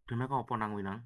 Demi apa nang winang?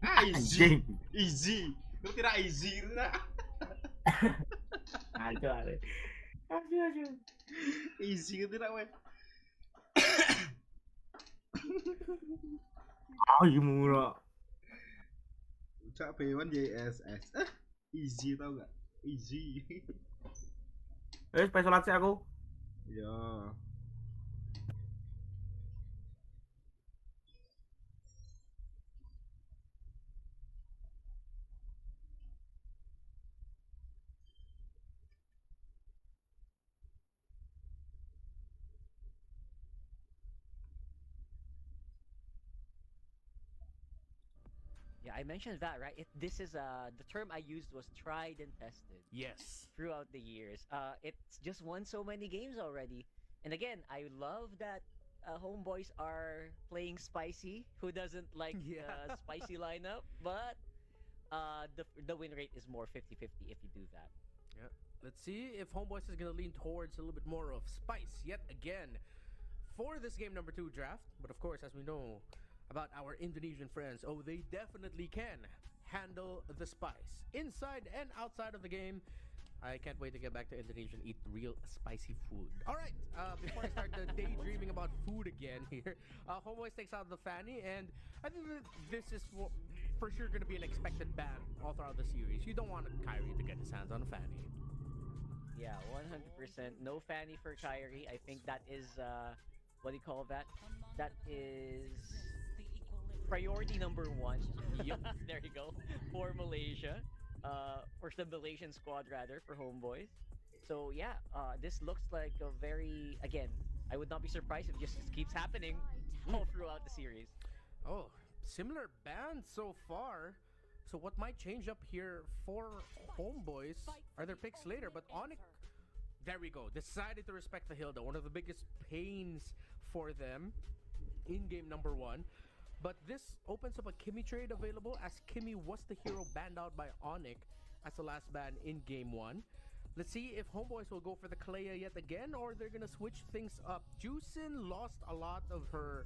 Ah, easy. Anjing. Easy. Lu kira easy gitu nah. Aduh, aduh. Aduh. Easy gitu nah, weh. Oh, iya murah. Cak B1 JSS. Easy tau gak? Easy. Spesialat sih aku. Ya. Yeah, I mentioned that, right? This is the term I used was tried and tested Yes. throughout the years. It's just won so many games already. And again, I love that homeboys are playing spicy. Who doesn't like Yeah. spicy lineup? But the win rate is more 50-50 if you do that. Yeah. Let's see if Homeboys is gonna lean towards a little bit more of spice yet again for this game number 2 draft. But of course, as we know about our Indonesian friends, oh, they definitely can handle the spice inside and outside of the game. I can't wait to get back to Indonesia and eat real spicy food. All right, before I start the daydreaming about food again here, Homeboys takes out the Fanny, and I think that this is for sure going to be an expected ban all throughout the series. You don't want Kyrie to get his hands on a Fanny. Yeah, 100%. No Fanny for Kyrie. I think that is what do you call that? That is priority number one. Yep. There you go. For Malaysia. For the Malaysian squad rather for homeboys. So yeah, this looks like a very again. I would not be surprised if just keeps happening all throughout the series. Oh, similar bans so far. So what might change up here for Homeboys are their picks later, but Onyx, there we go, decided to respect the Hilda, one of the biggest pains for them in game number 1. But this opens up a Kimmy trade available, as Kimmy was the hero banned out by Onyx as the last ban in game 1. Let's see if Homeboys will go for the Kalea yet again, or they're gonna switch things up. Juicin lost a lot of her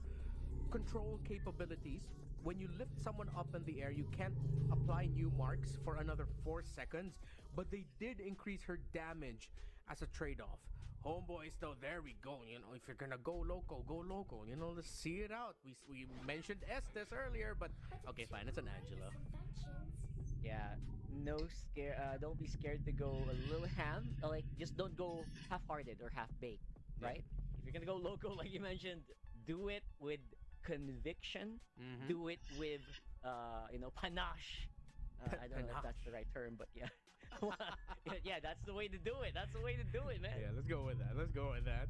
control capabilities. When you lift someone up in the air, you can't apply new marks for another 4 seconds, but they did increase her damage as a trade-off. Homeboys, though, there we go. You know, if you're gonna go local, go local. You know, let's see it out. We mentioned Estes earlier, but okay, fine, it's an Angela. Yeah, no scare. Don't be scared to go a little ham. Like just don't go half-hearted or half-baked, Yeah. right? If you're gonna go local, like you mentioned, do it with conviction. Mm-hmm. Do it with panache. I don't know if that's Panache. the right term, but yeah. Yeah, that's the way to do it. That's the way to do it, man. Yeah, let's go with that. Let's go with that.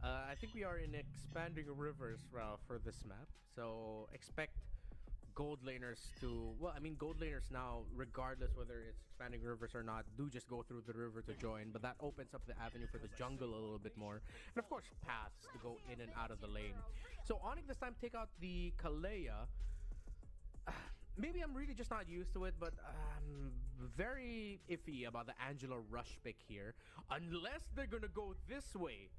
I think we are in expanding rivers for this map, so expect gold laners to. Well, I mean, gold laners now, regardless whether it's expanding rivers or not, do just go through the river to join. But that opens up the avenue for the jungle a little bit more, and of course, paths to go in and out of the lane. So Onyx this time take out the Kalea. Maybe I'm really just not used to it, but I'm very iffy about the Angela Rush pick here. Unless they're gonna go this way.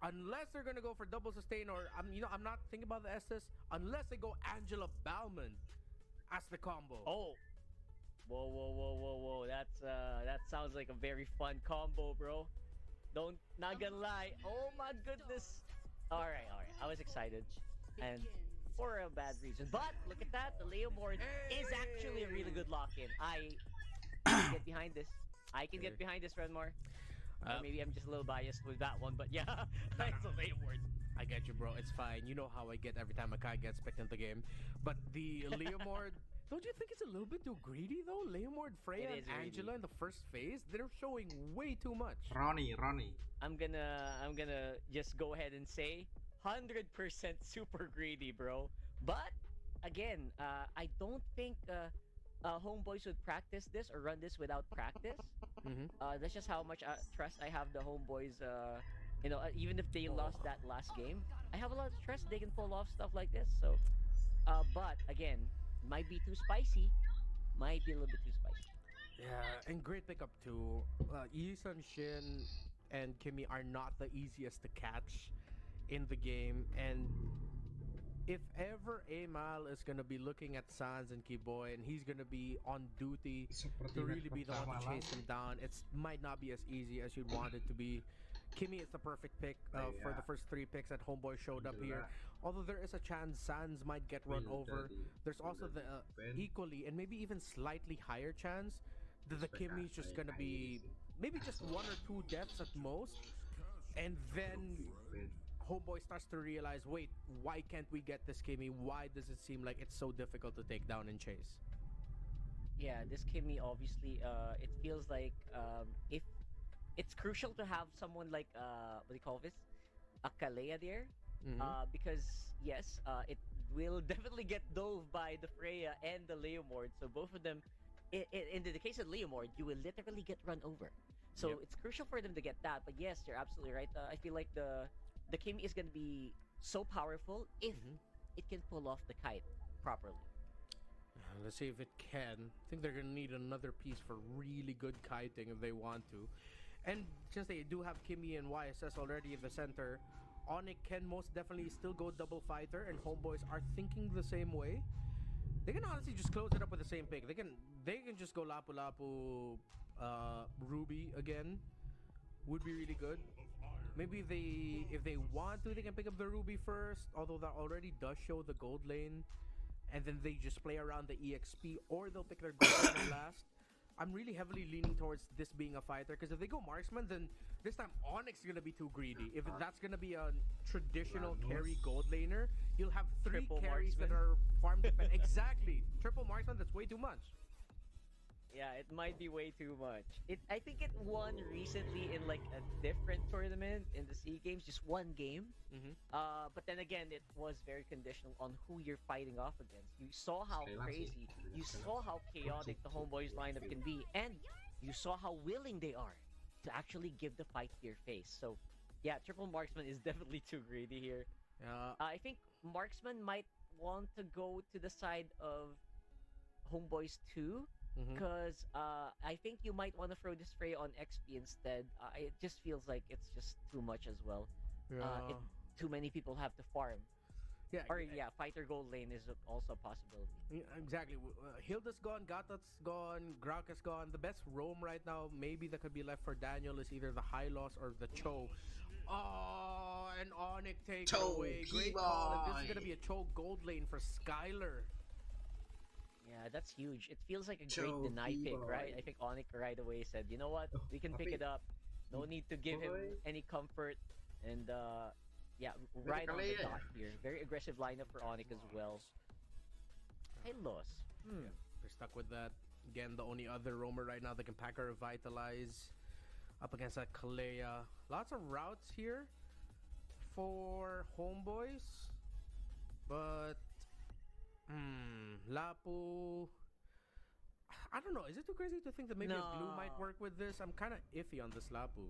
Unless they're gonna go for double sustain, or I'm not thinking about the SS. Unless they go Angela Bauman as the combo. Oh, whoa! That sounds like a very fun combo, bro. Don't not gonna lie. Oh my goodness. All right. I was excited, and for a bad reason. But look at that. The Leo board is actually a really good lock-in. I can get behind this. I can get behind this, Redmore. Or maybe I'm just a little biased with that one, but yeah, it's a Leomord. I get you, bro. It's fine. You know how I get every time a guy gets picked into the game. But the Leomord, don't you think it's a little bit too greedy though? Leomord, Freya, It and is greedy. Angela in the first phase, they're showing way too much. Ronnie. I'm gonna just go ahead and say 100% super greedy, bro. But again, I don't think homeboys would practice this or run this without practice. That's just how much trust I have the homeboys. Even if they lost that last game, I have a lot of trust they can pull off stuff like this. So, but again, might be too spicy. Might be a little bit too spicy. Yeah, and great pickup too. Yisun, Shin, and Kimmy are not the easiest to catch in the game, and if ever Amal is gonna be looking at Sanzz and Kiboy, and he's gonna be on duty to really be the one to chase him down, it might not be as easy as you'd want it to be. Kimmy is the perfect pick for the first 3 picks that Homeboy showed up here. Although there is a chance Sanzz might get run over, there's also the equally and maybe even slightly higher chance that the Kimmy's just gonna be maybe just 1 or 2 deaths at most, and then Homeboy starts to realize, wait, why can't we get this Kimmy? Why does it seem like it's so difficult to take down and chase? Yeah, this Kimmy obviously, it feels like if it's crucial to have someone like what do you call this, a Kalea there, because yes, it will definitely get dove by the Freya and the Leomord. So both of them, in the case of Leomord, you will literally get run over. So it's crucial for them to get that. But yes, you're absolutely right. I feel like the Kimmy is gonna be so powerful if it can pull off the kite properly. Let's see if it can. I think they're gonna need another piece for really good kiting if they want to. And since they do have Kimmy and YSS already in the center, Onyx can most definitely still go double fighter, and Homeboys are thinking the same way. They can honestly just close it up with the same pick. They can just go Lapu Lapu Ruby again. Would be really good. Maybe if they want to, they can pick up the Ruby first, although that already does show the gold lane. And then they just play around the EXP, or they'll pick their gold lane last. I'm really heavily leaning towards this being a fighter, because if they go marksman, then this time Onyx is going to be too greedy. If that's going to be a traditional carry gold laner, you'll have 3 Triple carries marksman. that are farm dependent. Exactly. Triple marksman, that's way too much. Yeah, it might be way too much. I think it won recently in like a different tournament in the SEA Games, just 1 game. But then again, it was very conditional on who you're fighting off against. You saw how crazy, you saw how chaotic the Homeboys lineup can be, and you saw how willing they are to actually give the fight to your face. So, yeah, triple marksman is definitely too greedy here. I think marksman might want to go to the side of Homeboys too. Because I think you might want to throw this Freya on XP instead. It just feels like it's just too much as well. Too many people have to farm. Fighter gold lane is also a possibility. Yeah, exactly. Hilda's gone, Gata's gone, Grauk is gone. The best roam right now, maybe that could be left for Daniel, is either the High Loss or the Cho. Oh, and Onyx takes it away. Great call. And this is going to be a Cho gold lane for Skylar. Yeah, that's huge. It feels like a great deny pick, right? I think Onyx right away said, you know what? We can pick it up. No need to give him any comfort. And right on the dot here. Very aggressive lineup for Onyx as well. Hey, loss. They're stuck with that. Again, the only other roamer right now that can pack a Revitalize up against that Kalea. Lots of routes here for Homeboys. But Lapu, I don't know. Is it too crazy to think that maybe a blue might work with this? I'm kind of iffy on this Lapu.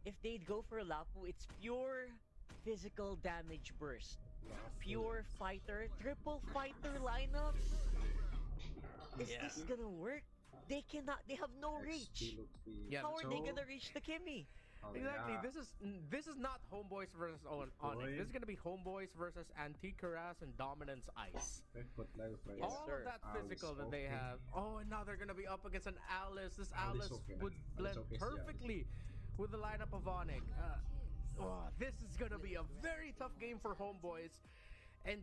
If they'd go for a Lapu, it's pure physical damage burst. Pure fighter, triple fighter lineup. Is this gonna work? They cannot. They have no reach. How are they gonna reach the Kimmy? Exactly. This is not Homeboys versus Onyx. This is gonna be Homeboys versus Antique Harass and Dominance Ice. All of that physical that they have. Oh, and now they're gonna be up against an Alice. This Alice would blend perfectly with the lineup of Onyx. This is gonna be a very tough game for Homeboys. And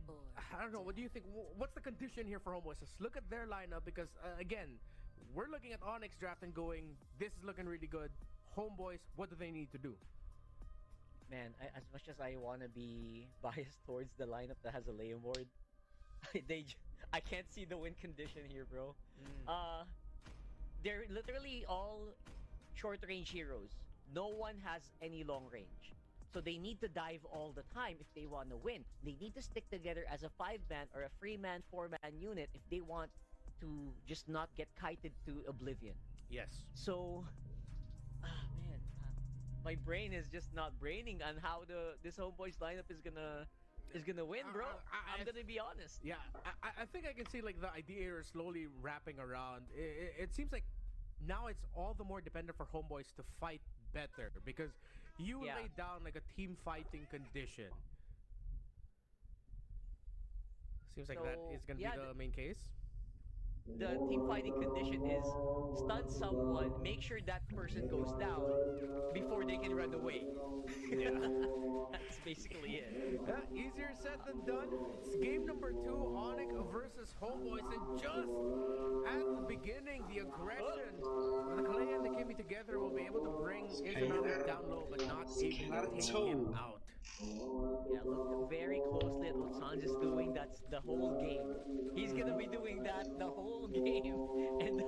I don't know. What do you think? What's the condition here for Homeboys? Just look at their lineup, because again, we're looking at Onyx draft and going, this is looking really good. Homeboys, what do they need to do? Man, as much as I want to be biased towards the lineup that has a Leomord, I can't see the win condition here, bro. They're literally all short-range heroes. No one has any long range. So they need to dive all the time if they want to win. They need to stick together as a 5-man or a 3-man, 4-man unit if they want to just not get kited to oblivion. Yes. So, man, my brain is just not braining on how this Homeboys lineup is gonna win, bro. I'm gonna be honest. Yeah, I think I can see like the idea is slowly wrapping around. It seems like now it's all the more dependent for Homeboys to fight better because you lay down like a team fighting condition. Seems like that is gonna be the main case. The team fighting condition is stun someone, make sure that person goes down before they can run away. Yeah. That's basically it. Easier said than done. It's game number 2, Onyx versus Homeboys, and just at the beginning, the aggression of the Clay and the Kimmy together will be able to bring Izanami down low, but not able to take him out. Yeah, look very closely at what Sanzz is doing. That's the whole game. He's gonna be doing that the whole game. And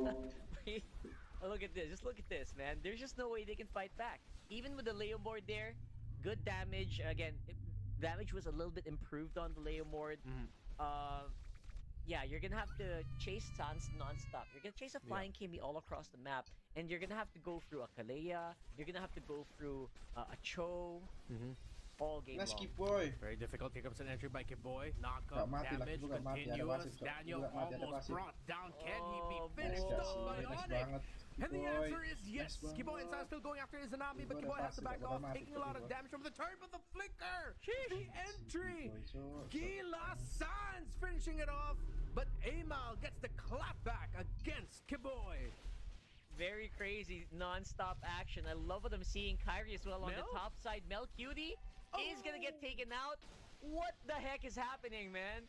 look at this. Just look at this, man. There's just no way they can fight back. Even with the Leo board there, good damage. Again, damage was a little bit improved on the Leo board. Yeah, you're gonna have to chase Sanzz non-stop. You're gonna chase a flying Kimmy all across the map, and you're gonna have to go through a Kalea. You're gonna have to go through a Cho. All game long. Boy. Very difficult. Here comes an entry by Kiboy. Knockup damage continuous. Daniel almost brought down. Can he be finished up by Onyx? And the answer is yes. Kiboy and Sanzz still going after Izanami, but Kiboy has to back off, taking a lot of damage from the turn, but the flicker! The entry! Gila Sanzz finishing it off, but Amal gets the clapback against Kiboy. Very crazy non-stop action. I love what I'm seeing. Kyrie as well on the top side. Mel Cutie is gonna get taken out. What the heck is happening, man?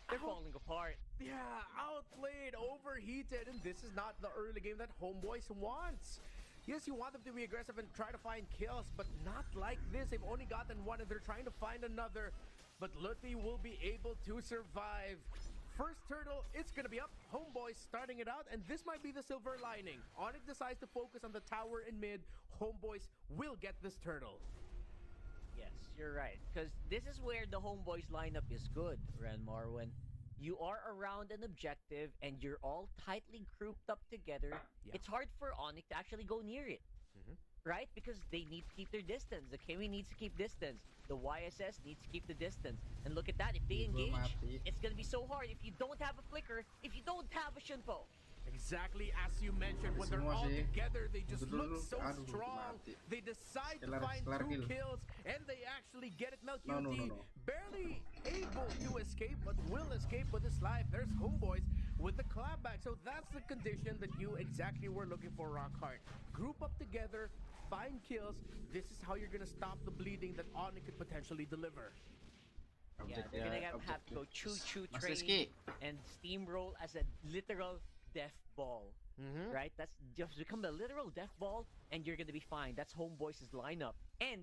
They're falling apart. Yeah, outplayed, overheated, and this is not the early game that Homeboys wants. Yes, you want them to be aggressive and try to find kills, but not like this. They've only gotten one and they're trying to find another. But Luthi will be able to survive. First turtle, it's gonna be up. Homeboys starting it out, and this might be the silver lining. Onyx decides to focus on the tower in mid. Homeboys will get this turtle. Yes, you're right. Because this is where the Homeboys lineup is good, Ranmar. When you are around an objective and you're all tightly grouped up together, it's hard for Onyx to actually go near it. Right? Because they need to keep their distance. The Kimmy needs to keep distance. The YSS needs to keep the distance. And look at that. If they engage, it's going to be so hard. If you don't have a flicker, if you don't have a Shunpo. Exactly as you mentioned, when they're all together, they just look so strong. They decide to find 2 kills, and they actually get it. Melcuti barely able to escape, but will escape with his life. There's Homeboys with the clapback. So that's the condition that you exactly were looking for, Rockhart. Group up together, find kills. This is how you're going to stop the bleeding that Onyx could potentially deliver. Yeah, they're going to have to go choo-choo train and steamroll as a literal death ball. Right? That's just become a literal death ball, and you're going to be fine. That's Homeboys' lineup. And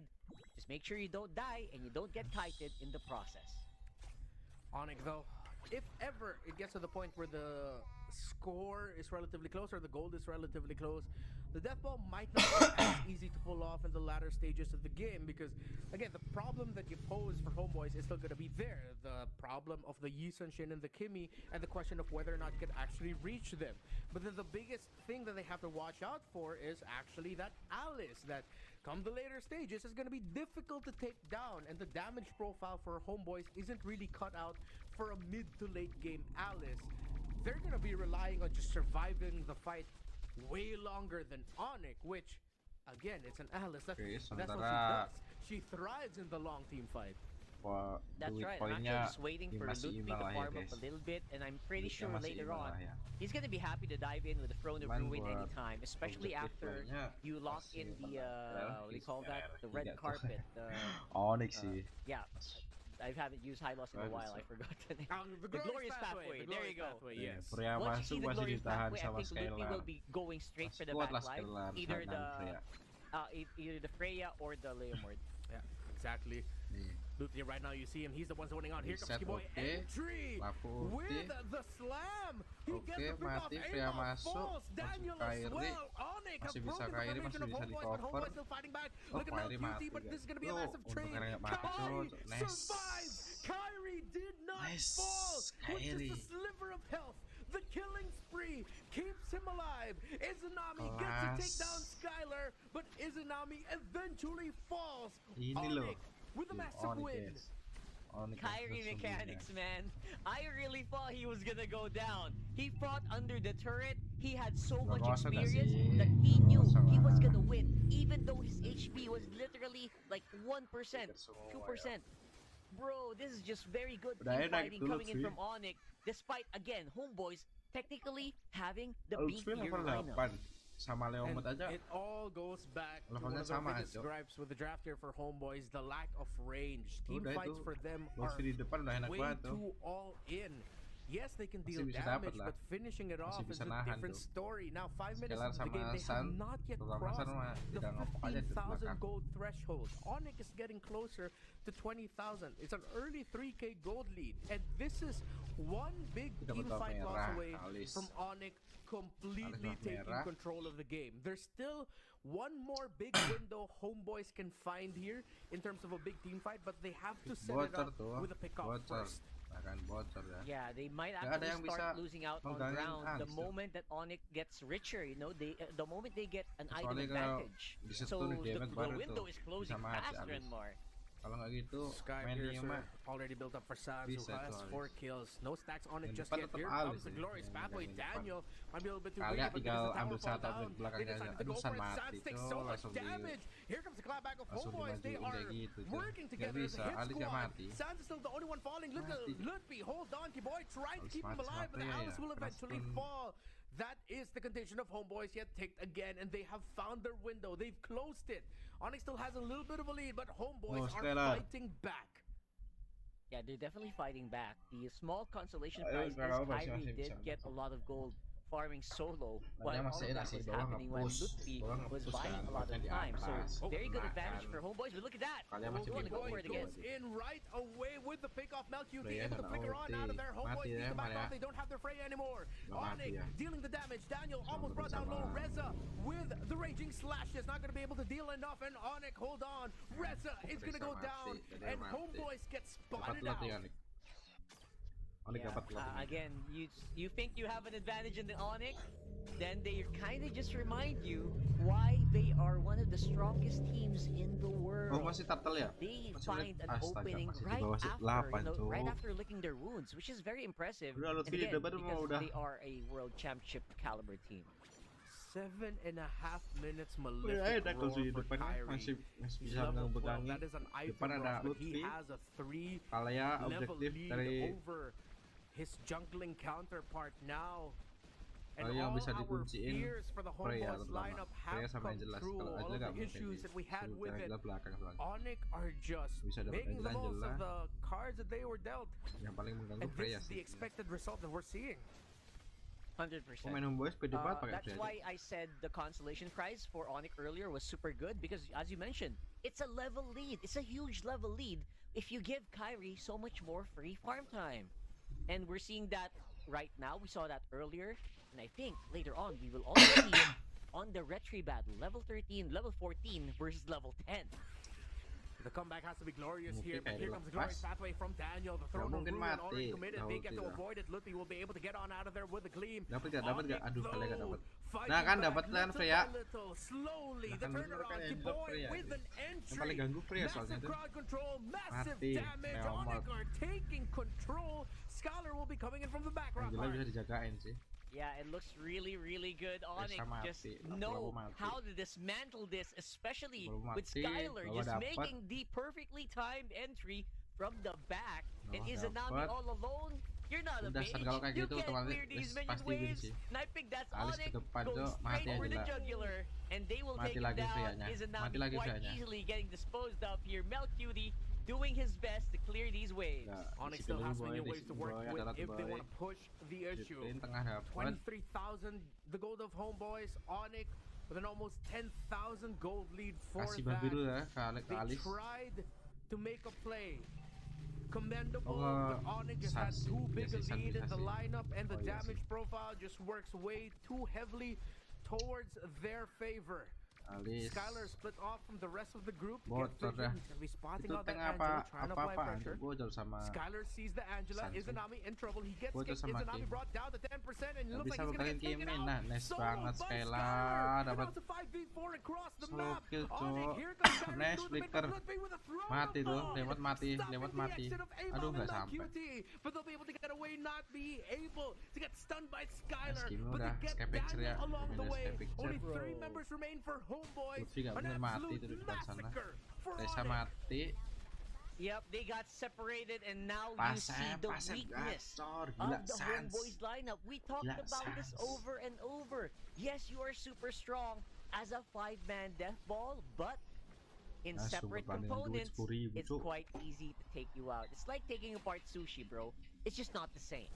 just make sure you don't die and you don't get kited in the process. Onyx, though, if ever it gets to the point where the score is relatively close or the gold is relatively close, the death ball might not be as easy to pull off in the latter stages of the game because, again, the problem that you pose for Homeboys is still going to be there. The problem of the Yi Sun-shin and the Kimmy, and the question of whether or not you can actually reach them. But then the biggest thing that they have to watch out for is actually that Alice, that come the later stages is going to be difficult to take down, and the damage profile for Homeboys isn't really cut out for a mid to late game Alice. They're going to be relying on just surviving the fight way longer than Onyx, which, again, it's an Alice. That's what she does. She thrives in the long team fight. That's right. I'm actually just waiting for Ludwig to farm up a little bit, and I'm pretty sure later on he's gonna be happy to dive in with the Throne of Ruin anytime, especially after you lock in the what do you call that? The red carpet. Onyx. Yeah. I haven't used high loss in a while. I forgot the name. The glorious pathway. There you go. Yes. Once you see the glorious pathway, I think Ludwig will be going straight for the back line. Either either the Freya or the Leomord. Yeah, exactly. Nih. Luthi, right now you see him. He's the one zoning out. Here comes Reset, Kiboy. oke. Entry Lampu with ulti. the slam. He Oke, gets the pick off. mati. Aim Freya off masuk. falls. Masuk Daniel as Kairi. well. Onyx have Masih bisa broken the Kairi, formation masih of bisa Homeboys, but di-cover. Homeboys still fighting back. Oh, Look at now Kairi QT, mati, but guys. this is going to be a Yo, massive untung trade. Kairi nggak mati, Kairi Cok. Nice. survives. Kairi did not Nice, fall with Kairi. just a sliver of health. The killing spree keeps him alive. Izanami gets to take down Kelas. Skylar, but Izanami eventually falls. Ini loh. Onyx with a massive Onyx, win. guys. Onyx Kyrie langsung mechanics, sembunyi. man. I really thought he was gonna go down. He fought under the turret. He had so much Nggak usah nggak experience sih? that he Nggak knew usah he was lah. gonna win, even though his HP was literally like 1%, Pikir semua, 2%. Bro, this is just very good Udah team enak fighting dulu coming in sih. from Onyx, despite again Homeboys technically having the Lutfi beefier level lineup. 8 sama And Leomord aja. it all goes back to one Levelnya of the sama, biggest Cok. gripes with the draft here for Homeboys, the lack of range. Team Udah fights itu. for them are Lutfi di depan udah enak way banget tuh. too all in. Yes, they can deal Masih bisa dapet damage, lah. but finishing it off is bisa a nahan different tuh. story. Now, 5 minutes Scalar into the game, sama they have Sanzz, not yet terutama crossed Sanzz mah the tidak ngopok aja di 15,000 belakang. gold threshold. Onyx is getting closer to 20,000. It's an early 3K gold lead, and this is one big Kita team betul fight loss merah, away Alis. from Onyx completely Alis taking merah. control of the game. There's still one more big window Homeboys can find here in terms of a big team fight, but they have to set it Bocor up tuh. with a pick-off Bocor. first. Akan bocor ya. Yeah, they might Nggak ada actually yang start bisa losing out on mengganggu ground the Sanzz. moment that Onyx gets richer. You know, the moment they get an item Kecuali kalau advantage. disentuh di damage baru the window tuh, is closing bisa mati faster abis. and more. Kalau nggak gitu, Sky mainnya Piercer mah already built up for Sanzz, who bisa has tuh 4 Alis. kills. No stacks on it Yang just depan yet. tetap Here Alis comes the sih, glorious yang pathway. yang depan. Daniel might be a little bit too Kalian greedy, but tinggal because the ambil tower fall satu down, di belakangnya they aja. decided to Aduh, go San for it. mati, Sanzz takes Cok. so much Langsung di- damage. Here comes the clapback of langsung Homeboys. They dimajuin are kayak gitu, Cok. working Nggak together as bisa, a hit Alis nggak squad. mati. Sanzz is still the only one falling. Look at Mati. Lutfi, hold on, Kiboy, trying to Harus keep him mati alive, but the sama Alice Freya, will karena eventually stun. fall. That is the condition of Homeboys yet ticked again, and they have found their window. They've closed it. Onyx still has a little bit of a lead, but Homeboys Oh, are Stellar. fighting back. Yeah, they're definitely fighting back. The small consolation Ayo, prize is nggak apa-apa, Kyrie masih did bisa. get a lot of gold farming solo, Nah, while dia all masih of enak that sih, was bawah happening when nge-push. Lutfi Bawah was nge-push buying kan, a lot of harusnya di time. So atas. very good Kena advantage kan. for Homeboys. But look at that. Kalian masih Going to bisa go for it again. Goes in right away with the pick off. Melq Freya able to nggak flicker on out of there. ulti. Homeboys Mati need ya, to back Maria. off. They don't have their Freya anymore. Nggak mati Onyx ya. dealing the damage. Daniel Sama almost brought down sama. low. Reza with the raging slash is not going to be able to deal enough. And Onyx, hold on. Reza is going to go Reza down. mati. Reza And mati. Homeboys get Dapat spotted lot ya, out. Onyx. Onyx Yeah, dapat lot ini. again, you think you have an advantage in the Onyx, then they kind of just remind you why they are one of the strongest teams in the world. Oh, masih turtle ya? They Masih find lihat- an astaga, opening masih di right bawah after, 8, right Cuk. after licking their wounds, which is very impressive. Udah, And Lutfi di again, depan mau because udah. they are a world championship caliber team. 7.5 minutes Wih, malefic enak roar tuh di for depan Kyrie. masih He's bisa level 12. mengurangi. That is an item Depan ada rush, but he Lutfi. has a 3 Kalian level objektif lead dari over his jungling counterpart now. And Kalau yang all bisa our dikunciin fears for the Freya Homeboys terutama. lineup Freya have sama come Angela. through. Kalau All Angela of nggak the mungkin issues sih. that we had Suruh with it. Angela belakang soalnya. Onyx are just Bisa dapat making the Angela, most of Angela. the cards that they were dealt. Yang paling mengganggu And Freya this is sih. the expected result that we're seeing. 100%. Pemain Homeboys pede banget pakai That's Freya. why I said the consolation prize for Onyx earlier was super good because, as you mentioned, it's a level lead. It's a huge level lead if you give Kyrie so much more free farm time. And we're seeing that right now. We saw that earlier. And I think later on we will also see it on the Retri battle. Level 13, level 14 versus level 10. The comeback has to be glorious Mungkin here, but kayak here comes the glorious dilepas. pathway from Daniel. The throne of mungkin ruin already mati. committed. Tahu They get to tidak. avoid it. Lutfi will be able to get on out of there with a gleam. Dapat gak? Dapat gak? Onyx, Aduh, kalian gak though, dapat. fighting Nah kan back dapat kan little Freya. by little, slowly, Nah the kan bener turnaround. kan yang Kiboy dapat Freya. with an Yang entry. paling ganggu Freya soalnya Massive itu. crowd control, massive Mati. damage. Leomord. Onyx are taking control. Scholar will be coming in from the back. Angela Rampart. bisa dijagain sih. Yeah, it looks really, really good. Onyx mati. just Baru know mati. how to dismantle this, especially Baru with mati, Skylar bawa just dapat. making the perfectly timed entry from the back. And Bawa Izanami dapat. all alone. You're not a Udah, mage. kalau kayak You gitu, can't otomatis clear these minion pasti win waves. sih. And I think that's Alis Onyx ke depan goes tuh, mati straight for the Angela. jugular. And they will Mati take him lagi down. Freya-nya. Izanami Mati lagi quite Freya-nya. easily getting disposed of here. Melcutie doing his best to clear these waves. Nggak, Onyx isi still dulu has boy, many di ways to sini work boy, with adalah if they boy. want to push the issue. Shiftin tengah dapat. 23,000, the gold of Homeboys. Onyx with an almost 10,000 gold lead for Kasih that. babi dulu ya ke They Alis. tried to make a play. Commendable, Oh, but Onyx just had Sanzz. too big a Iya sih, lead. Sanzz The sih. lineup and the Oh, iya damage sih. profile just works way too heavily towards their favor. Alis. Skylar split off from the rest of the group. Bocor dah. He's gonna be spotting Itu out that tank Angela, trying to apply apa pressure. bocor sama Skylar sees the Angela. Sanzz. Izanami in trouble. He gets Bocor kicked. sama Izanami Kim. brought down to 10%, and it Gak looks bisa like he's gonna lukain get taken Kimin. out. Nah, nice Solo banget by Skylar. And Dapat now it's a 5v4 across the solo map. kill, Onyx, cok. here comes Skylar Nice through the mid, flicker. but Ludwig with a throw Mati the tuh, ball. lewat mati, Stopping lewat the mati. exit of Abel Aduh, and nggak the sampai. QT, but they'll be able to get away, not be able to get stunned by Skylar. Skimnya But udah they get sky picture ya. Daniel along the Udah way. sky picture. Only 3 Bro. members remain for Homeboys. Lutfi nggak An bener mati absolute tuh di depan sana. massacre for Reza Onyx. mati. Yep, they got separated, and now you Pasep, see the pasep weakness gacor. of Gila, the Sanzz. Homeboys lineup. We talked Gila, about this Sanzz. over and over. Yes, you are super strong as a 5-man death ball, but in Ah, separate super banding duit components, 10.000, it's cuk. quite easy to take you out. It's like taking apart sushi, bro. It's just not the same.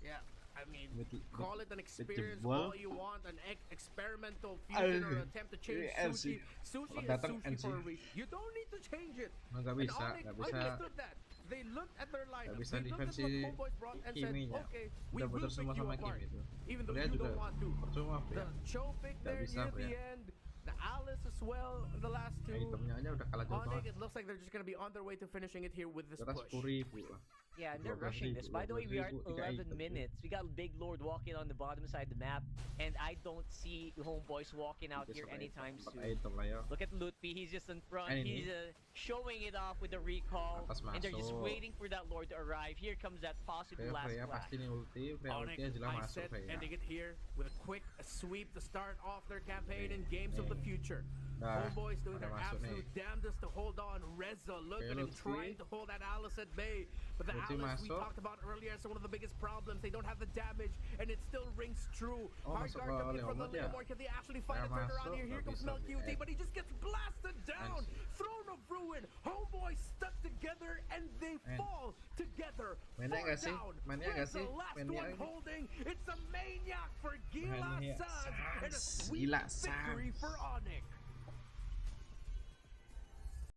Yeah, I mean, With- call it an experience jebol. all you want, an experimental fusion or attempt to change sushi. NC. Sushi Kalau is datang sushi for a NC. reason. You don't need to change it. Nggak And bisa, Onyx nggak bisa. understood that. They looked at their lineup. bisa They looked at defense what si Homeboys brought and said, Kimi-nya. okay, we Udah will bocor pick semua you sama Kim apart. itu. Even though Dia you juga don't want to. percuma The ya. Cho pick Nggak there bisa, near the ya. end. The Alice as well in the last two. Itemnya aja udah kalah jauh Onyx, banget. it looks like they're just going to be on their way to finishing it here with this Kita push. 10.000 lah. Yeah, and they're 12.000, rushing this. By the way, we are at 12.000, 11 minutes. We got Big Lord walking on the bottom side of the map, and I don't see Homeboys walking out here anytime soon. Item lah ya. Look at Lutfi, he's just in front. Enemy. He's showing it off with the recall, Atas and they're just masuk. waiting for that Lord to arrive. Here comes that possible Freya last Freya flash. pasti nih ulti. Freya Onyx, ultinya jelas I masuk said, Freya. ending it here with a quick sweep to start off their campaign in games of the future. Nah, Homeboys doing pada their masuk absolute nih. damnedest to hold on. Reza, look Okay, at him Lutfi. trying to hold that Alice at bay. But the Lutfi Alice we masuk. talked about earlier is one of the biggest problems. They don't have the damage, and it still rings true. Oh, Hard masuk guard ke coming in from the Leomord ya? Leomord. Can they actually find a Freya turnaround masuk, here? Here nggak comes bisa Mel di QT, end. but he just gets blasted down. Nice. Throne of Ruin. Homeboys stuck together, and they And- fall together. Maniac Four nggak sih? down. Maniac nggak Reza, sih? last Maniac one ini. holding. It's a Maniac for Gila Maniac Sanzz, and a Sanzz. sweet Gila victory Sanzz. for Onyx.